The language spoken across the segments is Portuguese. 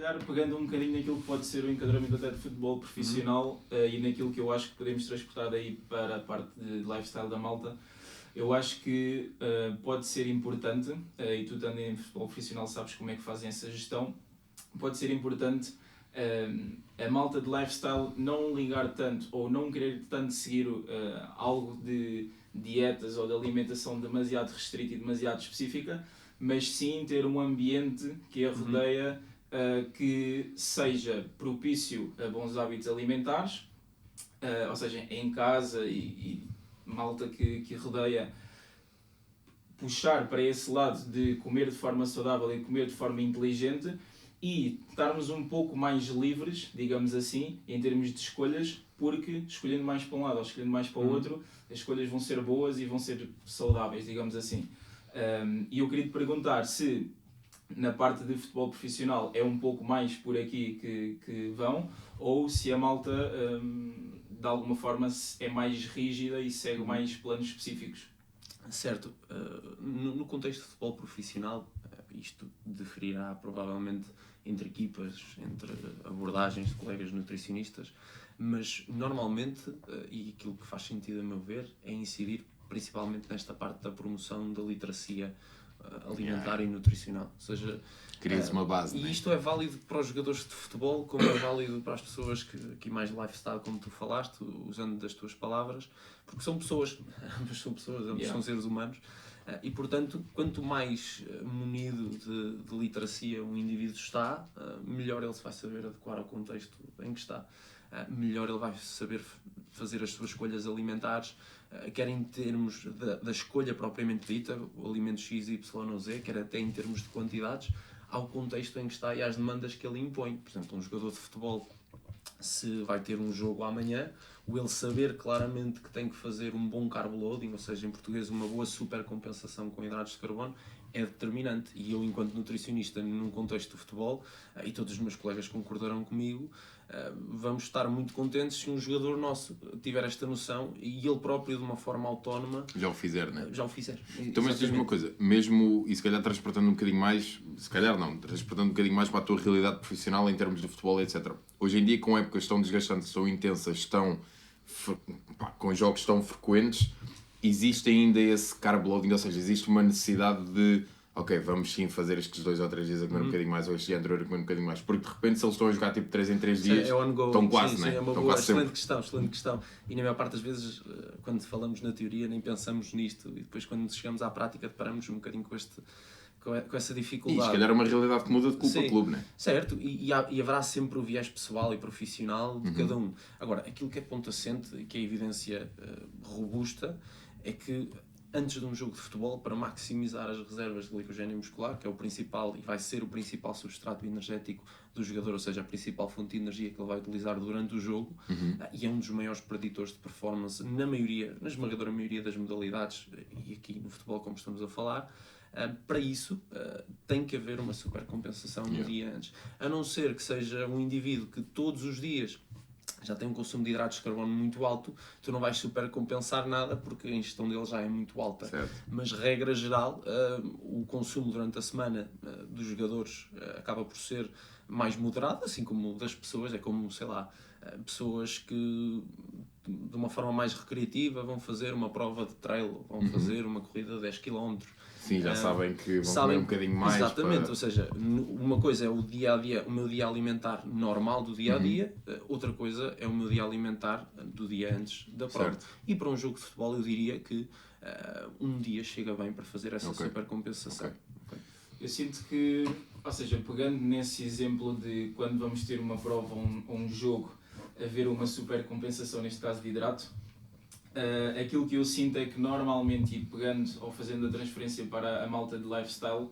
calhar pegando um bocadinho naquilo que pode ser o enquadramento até de futebol profissional e naquilo que eu acho que podemos transportar daí para a parte de lifestyle da malta, eu acho que pode ser importante, e tu estando em futebol profissional sabes como é que fazem essa gestão, pode ser importante a malta de lifestyle não ligar tanto ou não querer tanto seguir algo de dietas ou de alimentação demasiado restrita e demasiado específica, mas sim ter um ambiente que a rodeia que seja propício a bons hábitos alimentares, ou seja, em casa e malta que rodeia puxar para esse lado de comer de forma saudável e comer de forma inteligente e estarmos um pouco mais livres, digamos assim, em termos de escolhas, porque escolhendo mais para um lado ou escolhendo mais para o outro, as escolhas vão ser boas e vão ser saudáveis, digamos assim. E eu queria te perguntar se na parte de futebol profissional é um pouco mais por aqui que vão, ou se a malta de alguma forma é mais rígida e segue mais planos específicos. Certo. No contexto de futebol profissional, isto diferirá provavelmente entre equipas, entre abordagens de colegas nutricionistas, mas normalmente, e aquilo que faz sentido a meu ver, é incidir principalmente nesta parte da promoção da literacia alimentar e nutricional. Ou seja, cria-se uma base. E isto é válido para os jogadores de futebol, como é válido para as pessoas que mais lifestyle, como tu falaste, usando das tuas palavras, porque são pessoas, ambos são seres humanos, e portanto, quanto mais munido de literacia um indivíduo está, melhor ele se vai saber adequar ao contexto em que está. Melhor ele vai saber fazer as suas escolhas alimentares, quer em termos da escolha propriamente dita, o alimento X, Y ou Z, quer até em termos de quantidades, ao contexto em que está e às demandas que ele impõe. Por exemplo, um jogador de futebol, se vai ter um jogo amanhã, o ele saber claramente que tem que fazer um bom carb loading, ou seja, em português, uma boa supercompensação com hidratos de carbono, é determinante. E eu, enquanto nutricionista, num contexto de futebol, e todos os meus colegas concordarão comigo, vamos estar muito contentes se um jogador nosso tiver esta noção e ele próprio, de uma forma autónoma, já o fizer, né? Já o fizer. Então, mas diz-me uma coisa, mesmo, e se calhar transportando um bocadinho mais, se calhar não, transportando um bocadinho mais para a tua realidade profissional em termos de futebol, etc. Hoje em dia, com épocas tão desgastantes, tão intensas, com jogos tão frequentes, existe ainda esse carb loading, ou seja, existe uma necessidade de ok, vamos sim fazer estes 2 ou 3 dias a comer um bocadinho mais, ou este dia anterior a comer um bocadinho mais, porque de repente se eles estão a jogar tipo 3 em 3 dias, estão quase, né? É uma boa, excelente questão. E na maior parte das vezes, quando falamos na teoria, nem pensamos nisto, e depois quando chegamos à prática deparamos um bocadinho com essa dificuldade. E se calhar é uma realidade que muda de clube a clube, não é? Certo, e haverá sempre o viés pessoal e profissional de cada um. Agora, aquilo que é ponto assente e que é evidência robusta é que antes de um jogo de futebol, para maximizar as reservas de glicogênio muscular, que é o principal e vai ser o principal substrato energético do jogador, ou seja, a principal fonte de energia que ele vai utilizar durante o jogo, e é um dos maiores preditores de performance na esmagadora maioria das modalidades, e aqui no futebol, como estamos a falar. Para isso, tem que haver uma supercompensação no dia antes. A não ser que seja um indivíduo que todos os dias já tem um consumo de hidratos de carbono muito alto, tu não vais supercompensar nada porque a ingestão dele já é muito alta. Certo. Mas, regra geral, o consumo durante a semana dos jogadores acaba por ser mais moderado, assim como das pessoas. É como, sei lá, pessoas que de uma forma mais recreativa vão fazer uma prova de trail, vão fazer uma corrida de 10 km. Sim, já sabem que vão comer um bocadinho mais. Exatamente, ou seja, uma coisa é o dia-a-dia, o meu dia alimentar normal do dia-a-dia, outra coisa é o meu dia alimentar do dia antes da prova. Certo. E para um jogo de futebol eu diria que um dia chega bem para fazer essa supercompensação. Okay. Eu sinto que, ou seja, pegando nesse exemplo de quando vamos ter uma prova ou um jogo, haver uma supercompensação, neste caso de hidrato, aquilo que eu sinto é que normalmente, e pegando ou fazendo a transferência para a malta de lifestyle,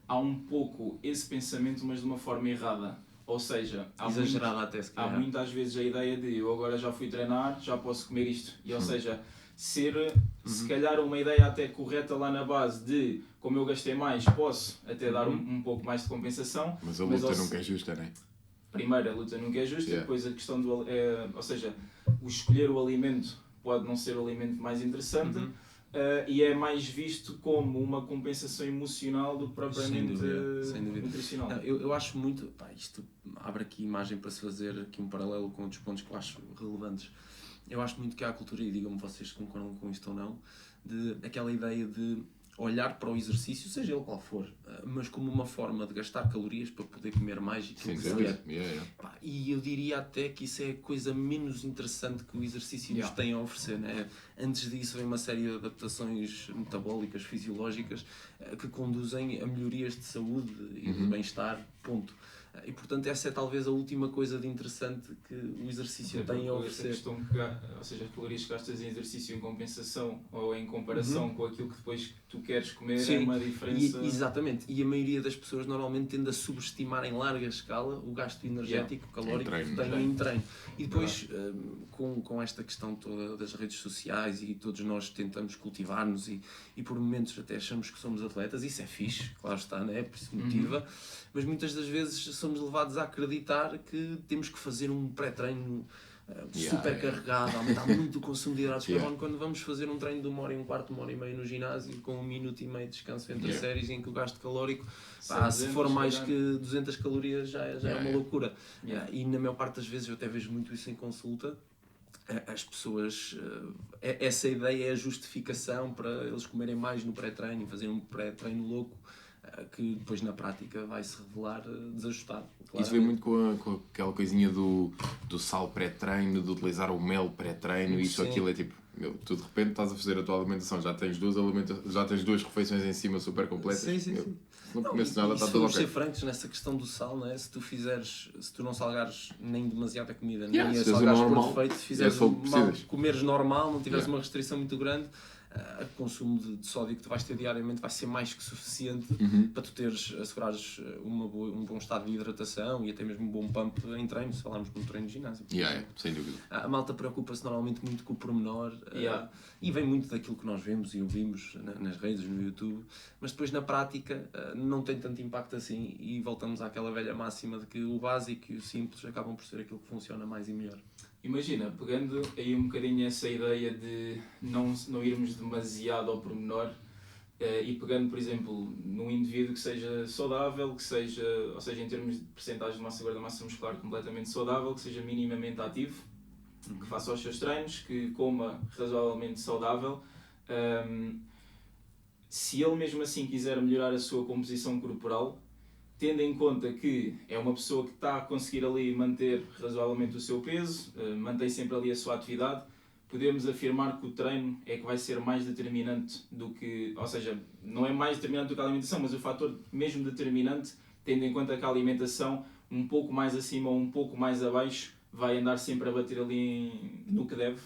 há um pouco esse pensamento, mas de uma forma errada. Ou seja, há muitas vezes a ideia de eu agora já fui treinar, já posso comer isto. E ou seja, ser se calhar uma ideia até correta lá na base de como eu gastei mais, posso até dar um pouco mais de compensação. Mas a luta nunca é justa, não é? Primeiro, a luta nunca é justa, depois a questão do... ou seja, o escolher o alimento pode não ser o alimento mais interessante, e é mais visto como uma compensação emocional do que propriamente sem dúvida. nutricional. Não, eu acho muito, isto abre aqui imagem para se fazer aqui um paralelo com outros pontos que eu acho relevantes. Eu acho muito que há a cultura, e digam-me vocês se concordam com isto ou não, de aquela ideia de olhar para o exercício, seja ele qual for, mas como uma forma de gastar calorias para poder comer mais e aquilo que se quer. E eu diria até que isso é a coisa menos interessante que o exercício nos tem a oferecer, né? Antes disso vem uma série de adaptações metabólicas, fisiológicas, que conduzem a melhorias de saúde e de bem-estar, ponto. E portanto essa é talvez a última coisa de interessante que o exercício tem a oferecer. Questão ou seja, as calorias que gastas em exercício em compensação ou em comparação com aquilo que depois tu queres comer é uma diferença. Exatamente, e a maioria das pessoas normalmente tende a subestimar em larga escala o gasto energético, calórico que têm em treino. E depois com esta questão toda das redes sociais e todos nós tentamos cultivar-nos e por momentos até achamos que somos atletas, isso é fixe, claro está, né? Por isso motiva, mas muitas das vezes somos levados a acreditar que temos que fazer um pré-treino super carregado, aumentar muito o consumo de hidratos de carbono, quando vamos fazer um treino de 1h15, 1h30 no ginásio, com 1 minuto e meio de descanso entre séries, em que o gasto calórico, se for mais que 200 calorias, já é uma loucura. E na maior parte das vezes, eu até vejo muito isso em consulta, as pessoas, essa ideia é a justificação para eles comerem mais no pré-treino e fazer um pré-treino louco, que depois na prática vai se revelar desajustado. Claramente. Isso vem muito com aquela coisinha do sal pré-treino, de utilizar o mel pré-treino, isso, aquilo é tipo, tu de repente estás a fazer a tua alimentação, já tens duas refeições em cima super completas. Sim. Não começo nada, está tudo vamos ser francos nessa questão do sal, não é? Se tu não salgares nem demasiada comida, nem a salgares por defeito, se fizeres comeres normal, não tiveres uma restrição muito grande, o consumo de sódio que tu vais ter diariamente vai ser mais que suficiente para tu assegurares um bom estado de hidratação e até mesmo um bom pump em treino, se falarmos de um treino de ginásio. Sem dúvida. A malta preocupa-se normalmente muito com o pormenor e vem muito daquilo que nós vemos e ouvimos nas redes, no YouTube, mas depois na prática não tem tanto impacto assim e voltamos àquela velha máxima de que o básico e o simples acabam por ser aquilo que funciona mais e melhor. Imagina, pegando aí um bocadinho essa ideia de não irmos demasiado ao pormenor e pegando, por exemplo, num indivíduo que seja saudável, ou seja, em termos de percentagem de massa gorda, massa muscular completamente saudável, que seja minimamente ativo, que faça os seus treinos, que coma razoavelmente saudável, se ele mesmo assim quiser melhorar a sua composição corporal, tendo em conta que é uma pessoa que está a conseguir ali manter razoavelmente o seu peso, mantém sempre ali a sua atividade, podemos afirmar que o treino é que vai ser mais determinante do que, ou seja, não é mais determinante do que a alimentação, mas o fator mesmo determinante, tendo em conta que a alimentação um pouco mais acima ou um pouco mais abaixo vai andar sempre a bater ali no que deve.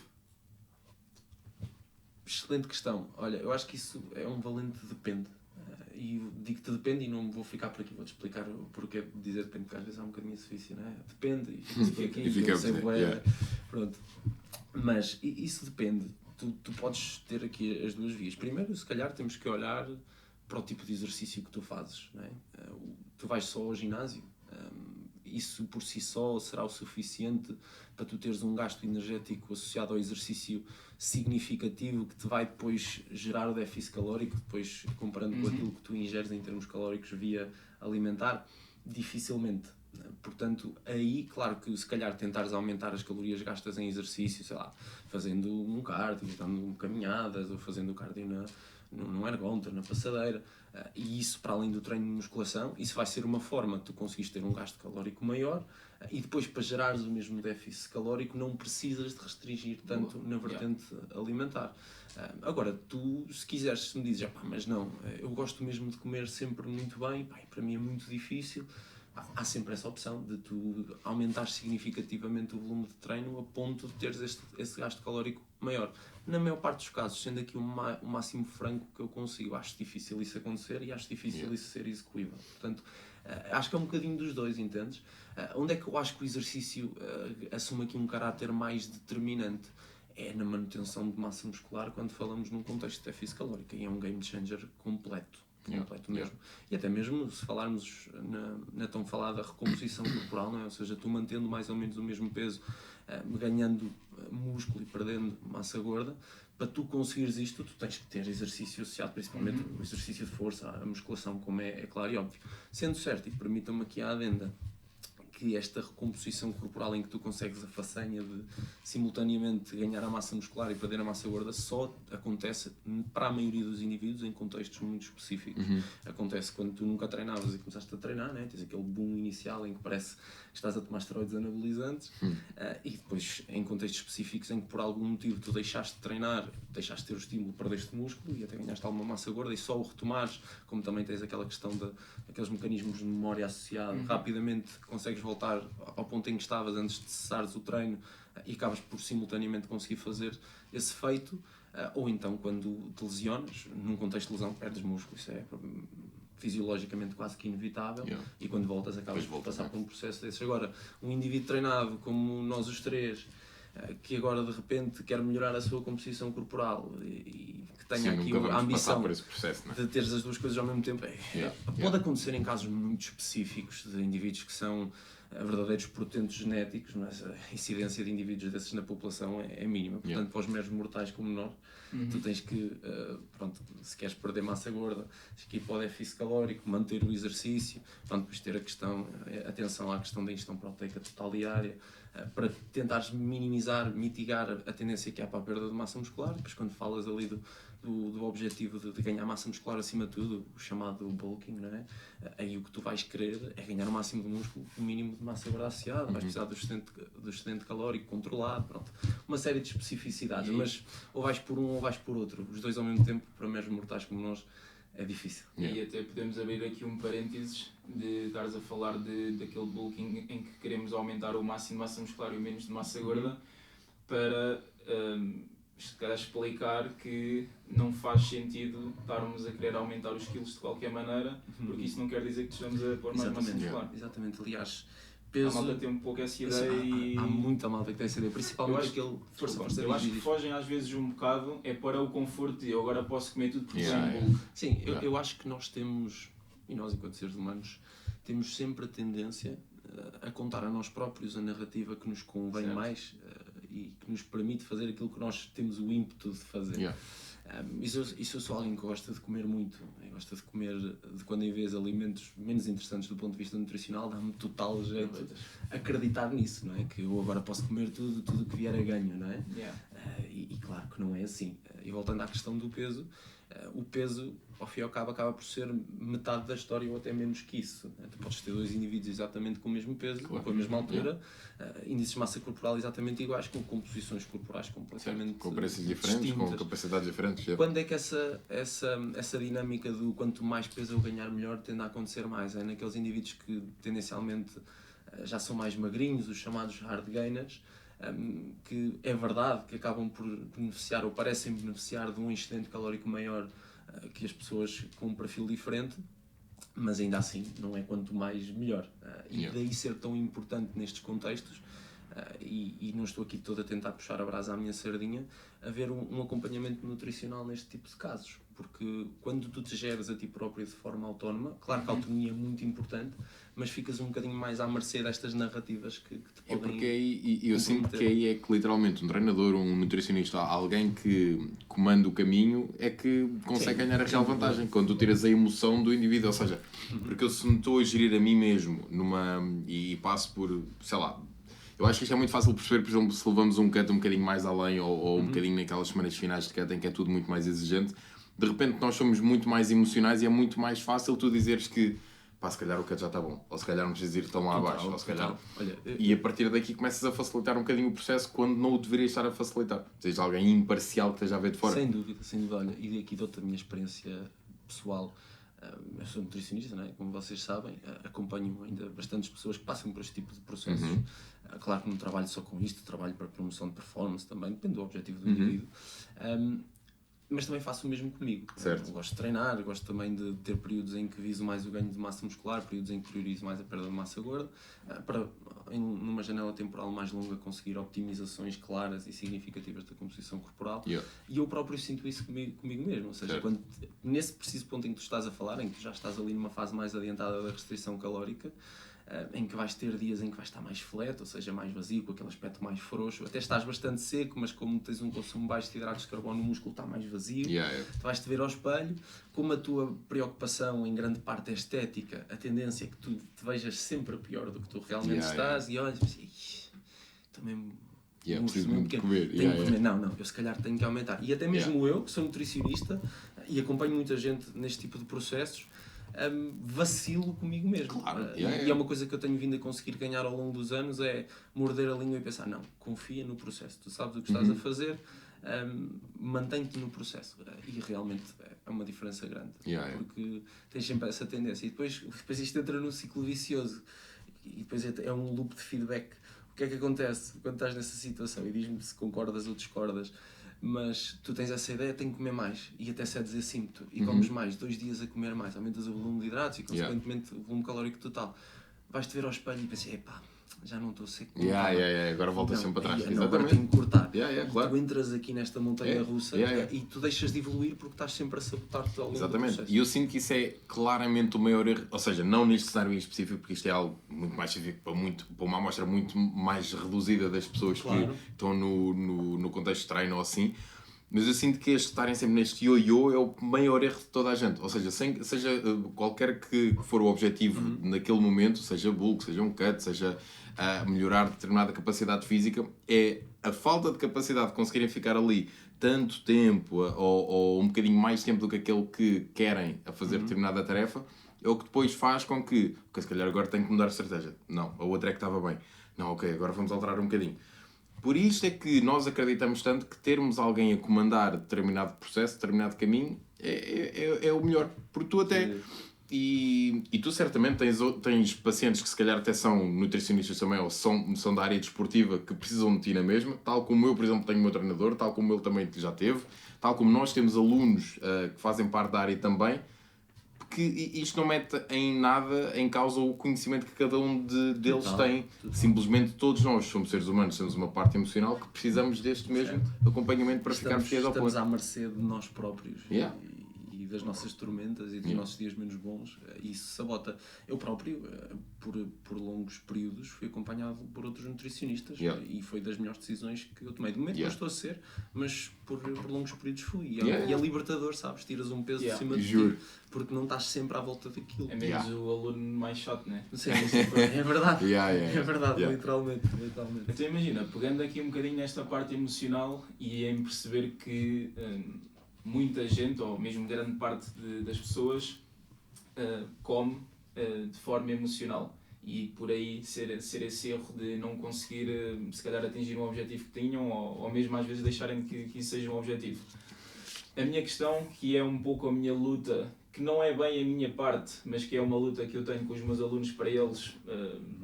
Excelente questão. Olha, eu acho que isso é um valente depende. E digo-te depende e não vou ficar por aqui, vou-te explicar o porquê de dizer depende, porque às vezes há um bocadinho esse vício, não é? Depende e fica pronto. Mas isso depende. Tu podes ter aqui as duas vias. Primeiro, se calhar, temos que olhar para o tipo de exercício que tu fazes, não é? Tu vais só ao ginásio, isso por si só será o suficiente para tu teres um gasto energético associado ao exercício significativo que te vai depois gerar o déficit calórico, depois comparando com aquilo que tu ingeres em termos calóricos via alimentar, dificilmente. Portanto, aí, claro que se calhar tentares aumentar as calorias gastas em exercício, sei lá, fazendo um cardio, dando caminhadas ou fazendo cardio num ergonter, na passadeira, e isso para além do treino de musculação, isso vai ser uma forma de tu conseguires ter um gasto calórico maior e depois para gerares o mesmo déficit calórico não precisas de restringir tanto na vertente alimentar. Agora, tu se quiseres, se me dizes, mas não, eu gosto mesmo de comer sempre muito bem, para mim é muito difícil, há sempre essa opção de tu aumentares significativamente o volume de treino a ponto de teres esse gasto calórico maior. Na maior parte dos casos, sendo aqui o máximo franco que eu consigo, acho difícil isso acontecer e acho difícil isso ser execuível. Portanto, acho que é um bocadinho dos dois, entendes? Onde é que eu acho que o exercício assume aqui um caráter mais determinante? É na manutenção de massa muscular quando falamos num contexto de déficit calórico e é um game changer completo. atleta mesmo. E até mesmo se falarmos na tão falada recomposição corporal, não é? Ou seja, tu mantendo mais ou menos o mesmo peso, ganhando músculo e perdendo massa gorda, para tu conseguires isto, tu tens que ter exercício associado, principalmente o exercício de força, a musculação, como é claro e óbvio. Sendo certo, e permitam-me aqui a adenda, que esta recomposição corporal em que tu consegues a façanha de simultaneamente ganhar a massa muscular e perder a massa gorda só acontece para a maioria dos indivíduos em contextos muito específicos. Acontece quando tu nunca treinavas e começaste a treinar, né? Tens aquele boom inicial em que parece que estás a tomar esteroides anabolizantes e depois em contextos específicos em que por algum motivo tu deixaste de treinar, deixaste de ter o estímulo, perdeste músculo e até ganhaste alguma massa gorda e só o retomares, como também tens aquela questão daqueles mecanismos de memória associado, rapidamente consegues voltar ao ponto em que estavas antes de cessares o treino e acabas por simultaneamente conseguir fazer esse feito, ou então quando te lesionas, num contexto de lesão perdes músculo, isso é fisiologicamente quase que inevitável e quando voltas acabas por passar por um processo desses. Agora, um indivíduo treinado como nós os três, que agora de repente quer melhorar a sua composição corporal e que tenha aqui a ambição processo, de teres as duas coisas ao mesmo tempo, pode acontecer em casos muito específicos de indivíduos que são verdadeiros portentos genéticos, mas a incidência de indivíduos desses na população é mínima. Portanto, para os meros mortais como nós, tu tens que, se queres perder massa gorda, tens que ir para o déficit calórico, manter o exercício, depois ter atenção à questão da ingestão proteica total diária, para tentares mitigar a tendência que há para a perda de massa muscular. Depois quando falas ali do objetivo de ganhar massa muscular acima de tudo, o chamado bulking, não é? Aí o que tu vais querer é ganhar o máximo de músculo, o mínimo de massa gorda associada, vais precisar do excedente calórico controlado, uma série de especificidades, mas ou vais por um ou vais por outro, os dois ao mesmo tempo, para meros mortais como nós, é difícil. E até podemos abrir aqui um parênteses de estares a falar daquele bulking em que queremos aumentar o máximo de massa muscular e o menos de massa gorda para se calhar explicar que não faz sentido estarmos a querer aumentar os quilos de qualquer maneira, porque isso não quer dizer que estejamos a pôr mais massa muscular. Exatamente, aliás, peso... A malta tem um pouco essa ideia Há muita malta que tem essa ideia, principalmente aquele... Eu acho que fogem às vezes um bocado, é para o conforto de eu agora posso comer tudo porque sou um bulk. Sim, eu acho que nós temos, e nós enquanto seres humanos, temos sempre a tendência a contar a nós próprios a narrativa que nos convém mais e que nos permite fazer aquilo que nós temos o ímpeto de fazer. Isso eu sou alguém que gosta de comer muito, gosta de comer de quando em vez alimentos menos interessantes do ponto de vista nutricional, dá-me total jeito acreditar nisso, não é? Que eu agora posso comer tudo que vier a ganho, não é? E claro que não é assim. E voltando à questão do peso, o peso ao fim e ao cabo acaba por ser metade da história ou até menos que isso. Tu podes ter dois indivíduos exatamente com o mesmo peso, com a mesma altura, índices de massa corporal exatamente iguais, com composições corporais completamente com preços diferentes, distintas. com capacidades diferentes. Quando é que essa dinâmica do quanto mais peso eu ganhar melhor tende a acontecer mais? É naqueles indivíduos que tendencialmente já são mais magrinhos, os chamados hard gainers, que é verdade que acabam por beneficiar ou parecem beneficiar de um excedente calórico maior que as pessoas com um perfil diferente, mas ainda assim não é quanto mais melhor. E daí ser tão importante nestes contextos, e não estou aqui todo a tentar puxar a brasa à minha sardinha, haver um acompanhamento nutricional neste tipo de casos. Porque quando tu te geres a ti próprio de forma autónoma, claro que a autonomia é muito importante, mas ficas um bocadinho mais à mercê destas narrativas que te podem... Porque aí, eu sinto que aí é que literalmente um treinador, um nutricionista, alguém que comanda o caminho é que consegue ganhar a real vantagem, quando tu tiras a emoção do indivíduo, ou seja, porque eu se me estou a gerir a mim mesmo e passo por, sei lá, eu acho que isto é muito fácil perceber, por exemplo, se levamos um cut um bocadinho mais além ou um bocadinho naquelas semanas finais de cut em que é tudo muito mais exigente, de repente nós somos muito mais emocionais e é muito mais fácil tu dizeres que se calhar o cut já está bom, ou se calhar não precisas ir tão lá abaixo, ou se calhar... E a partir daqui começas a facilitar um bocadinho o processo quando não o deverias estar a facilitar. Seja alguém imparcial que esteja a ver de fora. Sem dúvida. Olha, e aqui dou-te a minha experiência pessoal. Eu sou nutricionista, não é? Como vocês sabem, acompanho ainda bastantes pessoas que passam por este tipo de processos. Claro que não trabalho só com isto, trabalho para promoção de performance também, depende do objetivo do indivíduo. mas também faço o mesmo comigo. Certo. Gosto de treinar, gosto também de ter períodos em que viso mais o ganho de massa muscular, períodos em que priorizo mais a perda de massa gorda, para, numa janela temporal mais longa, conseguir optimizações claras e significativas da composição corporal. Yeah. E eu próprio sinto isso comigo mesmo, ou seja, quando, nesse preciso ponto em que tu estás a falar, em que tu já estás ali numa fase mais adiantada da restrição calórica, em que vais ter dias em que vais estar mais flat, ou seja, mais vazio, com aquele aspecto mais frouxo, até estás bastante seco, mas como tens um consumo baixo de hidratos de carbono, o músculo está mais vazio. Tu vais-te ver ao espelho, como a tua preocupação em grande parte é estética, a tendência é que tu te vejas sempre pior do que tu realmente estás, e olhas e pensas, também... preciso muito de comer. Tenho que comer. Não, eu se calhar tenho que aumentar. E até mesmo eu, que sou nutricionista e acompanho muita gente neste tipo de processos, vacilo comigo mesmo. Claro. E é uma coisa que eu tenho vindo a conseguir ganhar ao longo dos anos, é morder a língua e pensar, não, confia no processo, tu sabes o que estás a fazer, mantém-te no processo. E realmente é uma diferença grande, porque tens sempre essa tendência. E depois isto entra num ciclo vicioso, e depois é um loop de feedback. O que é que acontece quando estás nessa situação? E diz-me se concordas ou discordas. Mas tu tens essa ideia, tenho que comer mais, e até cedes assim, e comes mais, 2 dias a comer mais, aumentas o volume de hidratos e consequentemente o volume calórico total. Vais-te ver ao espelho e pensas, epá, já não estou seco. Agora voltas sempre para trás. Agora tenho que cortar. Claro. Tu entras aqui nesta montanha russa e tu deixas de evoluir porque estás sempre a sabotar-te ao longo do processo. E eu sinto que isso é claramente o maior erro, ou seja, não neste cenário em específico, porque isto é algo muito mais específico para uma amostra muito mais reduzida das pessoas que estão no contexto de treino ou assim. Mas eu sinto que estarem sempre neste ioiô é o maior erro de toda a gente. Ou seja, seja qualquer que for o objetivo naquele momento, seja bulk, seja um cut, seja melhorar determinada capacidade física, é a falta de capacidade de conseguirem ficar ali tanto tempo ou um bocadinho mais tempo do que aquele que querem a fazer determinada tarefa, é o que depois faz com que, se calhar agora tenho que mudar a estratégia. Não, a outra é que estava bem. Não, ok, agora vamos alterar um bocadinho. Por isto é que nós acreditamos tanto que termos alguém a comandar determinado processo, determinado caminho, é o melhor. Porque tu até... E tu certamente tens pacientes que se calhar até são nutricionistas também, ou são da área desportiva, que precisam de ti na mesma, tal como eu, por exemplo, tenho o meu treinador, tal como ele também já teve, tal como nós temos alunos que fazem parte da área também, porque isto não mete em nada em causa o conhecimento que cada um deles tem. Simplesmente todos nós somos seres humanos, temos uma parte emocional que precisamos deste mesmo acompanhamento para ficarmos fiéis ao ponto. Estamos à mercê de nós próprios. E das nossas tormentas e dos nossos dias menos bons, e isso sabota. Eu próprio, por longos períodos, fui acompanhado por outros nutricionistas e foi das melhores decisões que eu tomei. De momento não estou a ser, mas por longos períodos fui. E é libertador, sabes? Tiras um peso de cima de ti, porque não estás sempre à volta daquilo. É menos o aluno mais chato, não é? Sim, é verdade. É verdade, literalmente. Então imagina, pegando aqui um bocadinho nesta parte emocional e em perceber que muita gente, ou mesmo grande parte das pessoas, come de forma emocional, e por aí ser esse erro de não conseguir se calhar atingir um objetivo que tinham, ou mesmo às vezes deixarem que isso seja um objetivo. A minha questão, que é um pouco a minha luta, que não é bem a minha parte, mas que é uma luta que eu tenho com os meus alunos para eles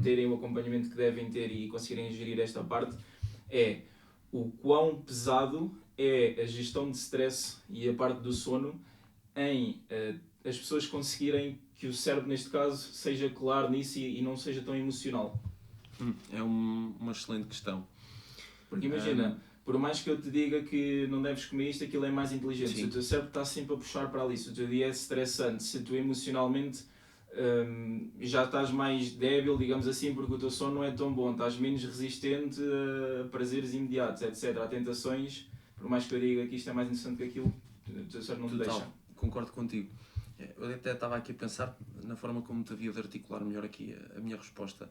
terem o acompanhamento que devem ter e conseguirem gerir esta parte, é o quão pesado é a gestão de stress e a parte do sono em as pessoas conseguirem que o cérebro, neste caso, seja claro nisso e não seja tão emocional. É uma excelente questão. Porque imagina, por mais que eu te diga que não deves comer isto, aquilo é mais inteligente. Se o teu cérebro está sempre a puxar para ali, se o teu dia é estressante, se tu emocionalmente já estás mais débil, digamos assim, porque o teu sono não é tão bom, estás menos resistente a prazeres imediatos, etc., a tentações. Por mais que eu diga que isto é mais interessante que aquilo, o teu cérebro não te deixa. Concordo contigo. Eu até estava aqui a pensar na forma como te havia de articular melhor aqui a minha resposta,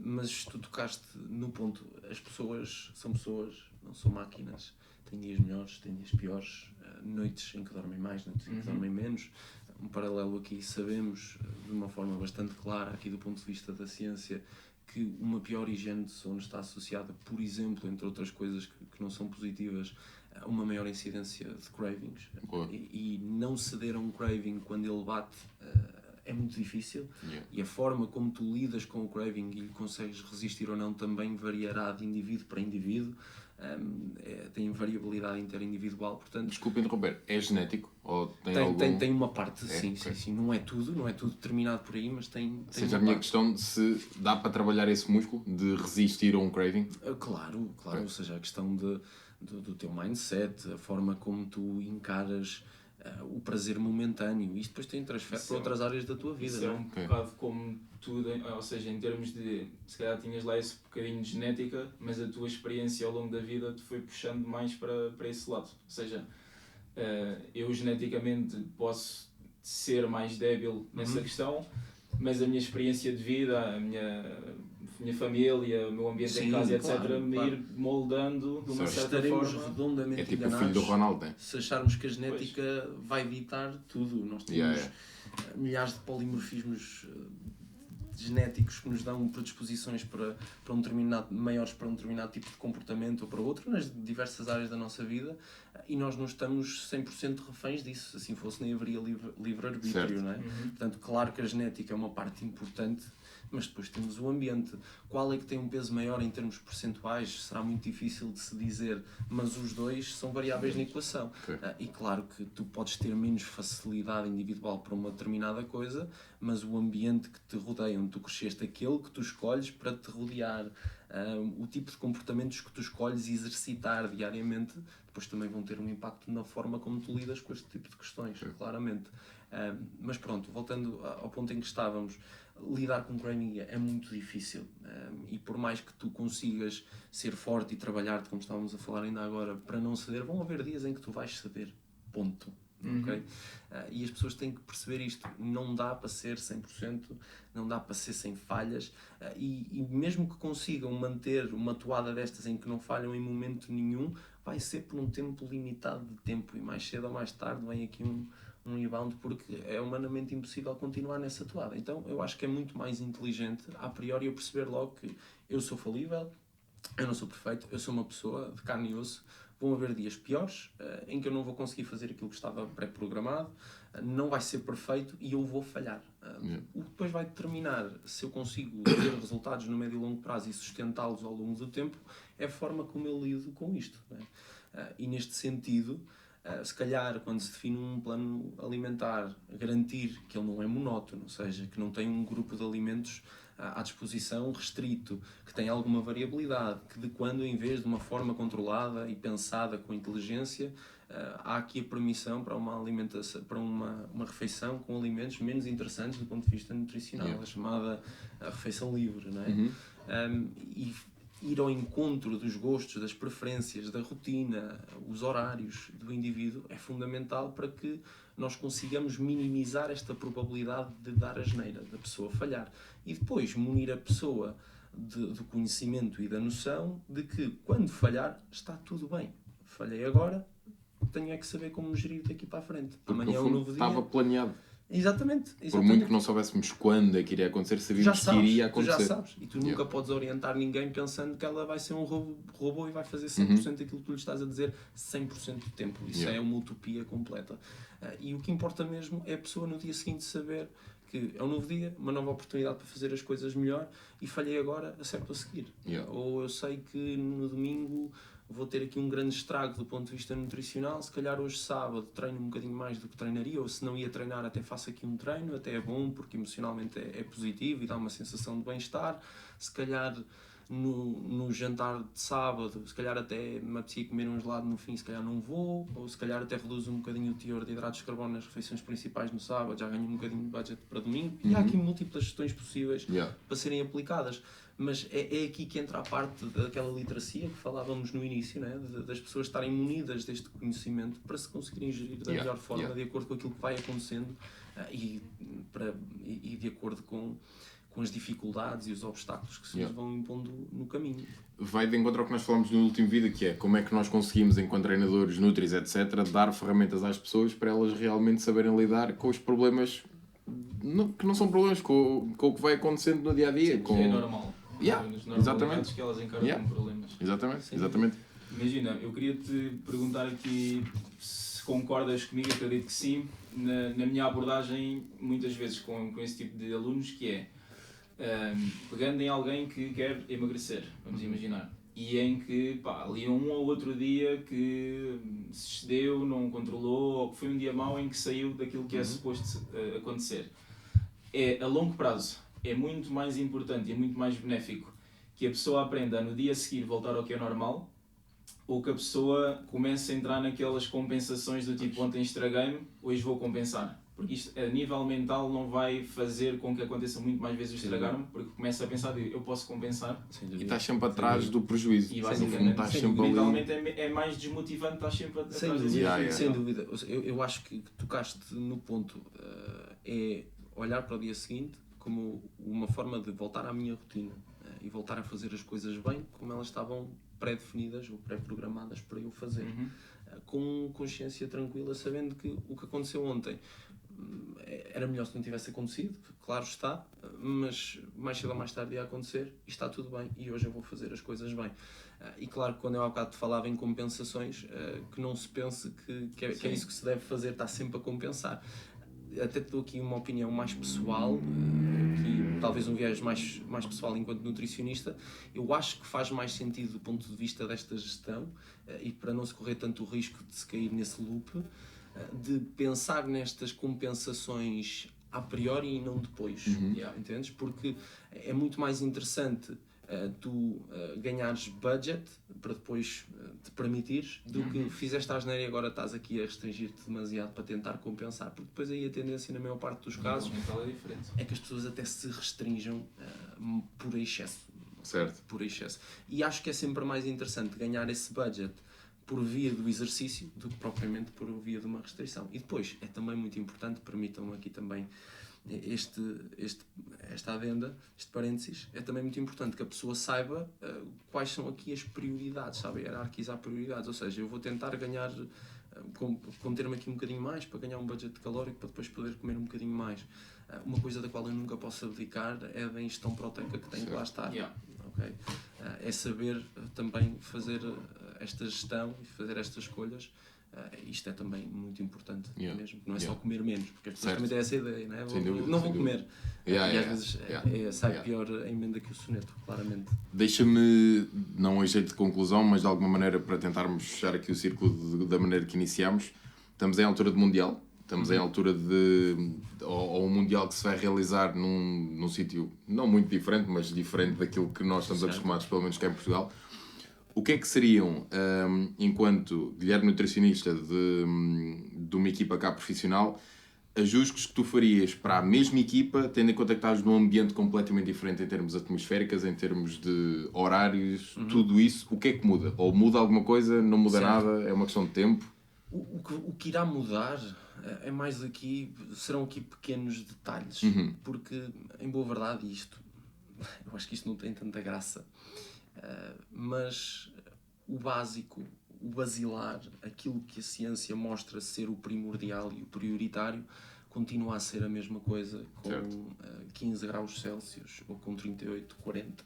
mas tu tocaste no ponto. As pessoas são pessoas, não são máquinas. Têm dias melhores, têm dias piores, noites em que dormem mais, noites em que dormem menos. Um paralelo aqui, sabemos de uma forma bastante clara, aqui do ponto de vista da ciência, que uma pior higiene de sono está associada, por exemplo, entre outras coisas que não são positivas, a uma maior incidência de cravings. E não ceder a um craving quando ele bate é muito difícil. Yeah. E a forma como tu lidas com o craving e consegues resistir ou não também variará de indivíduo para indivíduo. Tem variabilidade interindividual, portanto... Desculpa interromper, é genético? Ou tem tem uma parte, sim, okay. sim. Não é tudo determinado por aí, mas tem Ou seja, uma a minha parte. questão se dá para trabalhar esse músculo de resistir a um craving? Claro, ou seja, a questão do teu mindset, a forma como tu encaras o prazer momentâneo, isto depois tem transfer para outras áreas da tua vida. Isso é um bocado como tudo, ou seja, em termos de, se calhar tinhas lá esse bocadinho de genética, mas a tua experiência ao longo da vida te foi puxando mais para esse lado. Ou seja, eu geneticamente posso ser mais débil nessa questão, mas a minha experiência de vida, a minha família, o meu ambiente em casa, etc., me ir moldando de uma certa Estaremos forma. redondamente É tipo enganados o filho do Ronaldo, né? se acharmos que a genética vai ditar tudo. Nós temos milhares de polimorfismos genéticos que nos dão predisposições maiores para um determinado tipo de comportamento ou para outro, nas diversas áreas da nossa vida, e nós não estamos 100% reféns disso. Se assim fosse, nem haveria livre-arbítrio, não é? Portanto, claro que a genética é uma parte importante, mas depois temos o ambiente. Qual é que tem um peso maior em termos percentuais? Será muito difícil de se dizer, mas os dois são variáveis na equação. E claro que tu podes ter menos facilidade individual para uma determinada coisa, mas o ambiente que te rodeia, onde tu cresceste, aquele que tu escolhes para te rodear, o tipo de comportamentos que tu escolhes exercitar diariamente, depois também vão ter um impacto na forma como tu lidas com este tipo de questões, claramente. Mas pronto, voltando ao ponto em que estávamos, lidar com craving é muito difícil, e por mais que tu consigas ser forte e trabalhar-te, como estávamos a falar ainda agora, para não ceder, vão haver dias em que tu vais ceder, ponto. Okay? E as pessoas têm que perceber isto, não dá para ser 100%, não dá para ser sem falhas, e mesmo que consigam manter uma toada destas em que não falham em momento nenhum, vai ser por um tempo limitado de tempo, e mais cedo ou mais tarde vem aqui um rebound, porque é humanamente impossível continuar nessa toada. Então eu acho que é muito mais inteligente, a priori, eu perceber logo que eu sou falível, eu não sou perfeito, eu sou uma pessoa de carne e osso, vão haver dias piores, em que eu não vou conseguir fazer aquilo que estava pré-programado, não vai ser perfeito e eu vou falhar. O que depois vai determinar se eu consigo ter resultados no médio e longo prazo e sustentá-los ao longo do tempo é a forma como eu lido com isto. E neste sentido, se calhar, quando se define um plano alimentar, garantir que ele não é monótono, ou seja, que não tem um grupo de alimentos à disposição restrito, que tem alguma variabilidade, que de quando em vez de uma forma controlada e pensada com inteligência, há aqui a permissão para uma alimentação, para uma refeição com alimentos menos interessantes do ponto de vista nutricional, a chamada refeição livre, não é? E ir ao encontro dos gostos, das preferências, da rotina, os horários do indivíduo é fundamental para que nós consigamos minimizar esta probabilidade de dar asneira, da pessoa falhar. E depois munir a pessoa do conhecimento e da noção de que quando falhar está tudo bem. Falhei agora, tenho é que saber como me gerir daqui para a frente. Porque amanhã é um novo dia. Estava planeado. Exatamente. Por muito que não soubéssemos quando é que iria acontecer, sabíamos que iria acontecer. Tu já sabes. E tu nunca podes orientar ninguém pensando que ela vai ser um robô e vai fazer 100% daquilo que tu lhe estás a dizer 100% do tempo. Isso é uma utopia completa. E o que importa mesmo é a pessoa no dia seguinte saber que é um novo dia, uma nova oportunidade para fazer as coisas melhor, e falhei agora, acerto a seguir. Ou eu sei que no domingo vou ter aqui um grande estrago do ponto de vista nutricional, se calhar hoje sábado treino um bocadinho mais do que treinaria, ou se não ia treinar até faço aqui um treino, até é bom porque emocionalmente é positivo e dá uma sensação de bem-estar. Se calhar no jantar de sábado, se calhar até me apetecia comer um gelado no fim, se calhar não vou, ou se calhar até reduzo um bocadinho o teor de hidratos de carbono nas refeições principais no sábado, já ganho um bocadinho de budget para domingo. E há aqui múltiplas gestões possíveis para serem aplicadas. Mas é aqui que entra a parte daquela literacia que falávamos no início, né? Das pessoas estarem munidas deste conhecimento para se conseguirem gerir da melhor forma, de acordo com aquilo que vai acontecendo e de acordo com as dificuldades e os obstáculos que se nos vão impondo no caminho. Vai de encontro ao que nós falamos no último vídeo, que é como é que nós conseguimos, enquanto treinadores, nutris, etc., dar ferramentas às pessoas para elas realmente saberem lidar com os problemas que não são problemas, com o que vai acontecendo no dia-a-dia. Que é normal. Exatamente. Que elas encaram como problemas. Exatamente. Imagina, eu queria te perguntar aqui concordas comigo, acredito que sim, na minha abordagem, muitas vezes com esse tipo de alunos, que é pegando em alguém que quer emagrecer, vamos imaginar, e em que ali um ou outro dia que se excedeu, não controlou, ou que foi um dia mau em que saiu daquilo que é suposto acontecer. A longo prazo é muito mais importante e é muito mais benéfico que a pessoa aprenda a no dia a seguir voltar ao que é normal, ou que a pessoa comece a entrar naquelas compensações do tipo ontem estraguei-me, hoje vou compensar. Porque isto a nível mental não vai fazer com que aconteça muito mais vezes o estragar-me, porque começa a pensar de eu posso compensar. E estás sempre atrás do prejuízo. E basicamente, mentalmente é mais desmotivante, estás sempre atrás disso. Sem dúvida. Eu acho que tocaste no ponto, é olhar para o dia seguinte como uma forma de voltar à minha rotina e voltar a fazer as coisas bem como elas estavam pré-definidas ou pré-programadas para eu fazer. Com consciência tranquila, sabendo que o que aconteceu ontem era melhor se não tivesse acontecido, claro está, mas mais cedo ou mais tarde ia acontecer e está tudo bem e hoje eu vou fazer as coisas bem. E claro que quando eu há bocado falava em compensações, que não se pense que é isso que se deve fazer, está sempre a compensar. Até te dou aqui uma opinião mais pessoal, que talvez um viés mais pessoal enquanto nutricionista. Eu acho que faz mais sentido do ponto de vista desta gestão e para não se correr tanto o risco de se cair nesse loop, de pensar nestas compensações a priori e não depois, entendes? Porque é muito mais interessante tu ganhares budget para depois te permitires do que fizeste a asneira e agora estás aqui a restringir-te demasiado para tentar compensar, porque depois aí a tendência na maior parte dos casos é que as pessoas até se restringam por excesso. Certo. Por excesso. E acho que é sempre mais interessante ganhar esse budget por via do exercício do que propriamente por via de uma restrição. E depois é também muito importante, permitam-me aqui também esta adenda, este parênteses, é também muito importante que a pessoa saiba quais são aqui as prioridades, sabe? Hierarquizar prioridades, ou seja, eu vou tentar ganhar, conter-me aqui um bocadinho mais para ganhar um budget calórico para depois poder comer um bocadinho mais. Uma coisa da qual eu nunca posso abdicar é da ingestão proteica que tenho que lá estar. Okay? É saber também fazer esta gestão e fazer estas escolhas. Isto é também muito importante mesmo, não é só comer menos, porque as pessoas também têm essa ideia, não é? Não vou comer. E às vezes sai pior a emenda que o soneto, claramente. Deixa-me, não em jeito de conclusão, mas de alguma maneira para tentarmos fechar aqui o círculo da maneira que iniciámos. Estamos em altura de Mundial, estamos em altura ou um Mundial que se vai realizar num sítio não muito diferente, mas diferente daquilo que nós estamos acostumados, pelo menos cá em Portugal. O que é que seriam, enquanto Guilherme nutricionista de uma equipa cá profissional, ajustes que tu farias para a mesma equipa, tendo em conta que estás num ambiente completamente diferente em termos atmosféricos, em termos de horários, tudo isso, o que é que muda? Ou muda alguma coisa, não muda nada, é uma questão de tempo? O que irá mudar é mais aqui, serão aqui pequenos detalhes, porque em boa verdade eu acho que isto não tem tanta graça. Mas o básico, o basilar, aquilo que a ciência mostra ser o primordial e o prioritário, continua a ser a mesma coisa com 15 graus Celsius ou com 38, 40,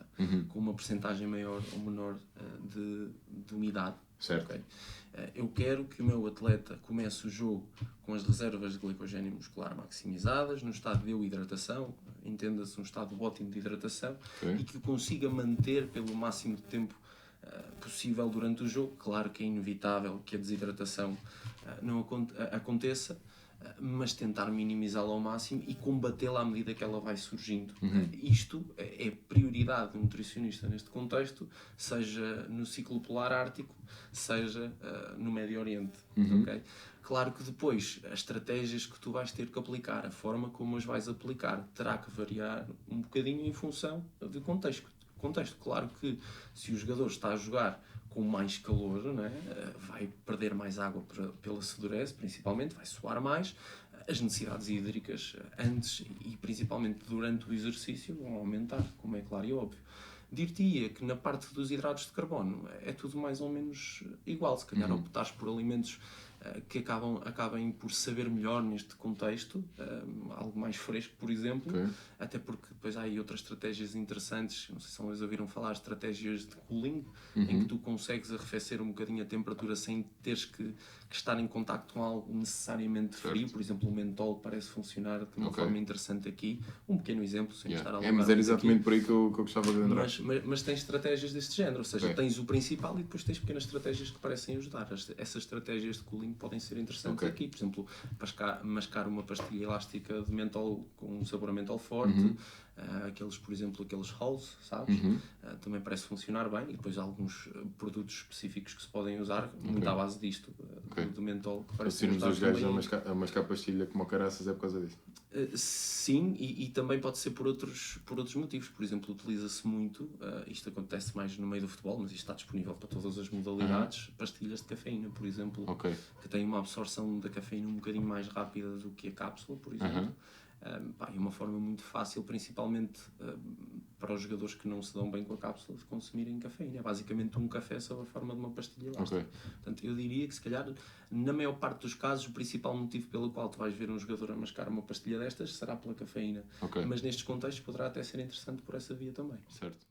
com uma percentagem maior ou menor de umidade. Certo. Okay? Eu quero que o meu atleta comece o jogo com as reservas de glicogênio muscular maximizadas, no estado de hidratação, entenda-se um estado ótimo de hidratação, e que o consiga manter pelo máximo de tempo possível durante o jogo. Claro que é inevitável que a desidratação não aconteça, mas tentar minimizá-la ao máximo e combatê-la à medida que ela vai surgindo. Isto é prioridade do nutricionista neste contexto, seja no ciclo polar ártico, seja no Médio Oriente. Okay? Claro que depois as estratégias que tu vais ter que aplicar, a forma como as vais aplicar, terá que variar um bocadinho em função do contexto. Claro que se o jogador está a jogar com mais calor, não é? Vai perder mais água pela sudorese, principalmente, vai suar mais, as necessidades hídricas antes e principalmente durante o exercício vão aumentar, como é claro e óbvio. Dir-te-ia que na parte dos hidratos de carbono é tudo mais ou menos igual, se calhar optares por alimentos que acabem por saber melhor neste contexto, algo mais fresco, por exemplo, até porque depois há aí outras estratégias interessantes, não sei se vocês ouviram falar, estratégias de cooling, em que tu consegues arrefecer um bocadinho a temperatura sem teres que estar em contacto com algo necessariamente frio, por exemplo o mentol parece funcionar de uma forma interessante aqui, um pequeno exemplo, sem estar a alugar mas era exatamente aqui. por aí que eu gostava de entrar. Mas tens estratégias deste género, ou seja, tens o principal e depois tens pequenas estratégias que parecem ajudar. Essas estratégias de cooling podem ser interessantes aqui, por exemplo, mascar uma pastilha elástica de mentol com um sabor a mentol forte, por exemplo, aqueles halls, sabes? Também parece funcionar bem, e depois há alguns produtos específicos que se podem usar muito à base disto, do mentol, que parece ajudar os gajos a mascar pastilha como caraças é por causa disso? Sim, e também pode ser por outros motivos. Por exemplo, utiliza-se muito, isto acontece mais no meio do futebol, mas isto está disponível para todas as modalidades, pastilhas de cafeína, por exemplo, que têm uma absorção da cafeína um bocadinho mais rápida do que a cápsula, por exemplo. E uma forma muito fácil, principalmente para os jogadores que não se dão bem com a cápsula, de consumirem cafeína. É basicamente um café sob a forma de uma pastilha elástica. Portanto, eu diria que, se calhar, na maior parte dos casos, o principal motivo pelo qual tu vais ver um jogador a mascar uma pastilha destas será pela cafeína. Mas nestes contextos poderá até ser interessante por essa via também. Certo.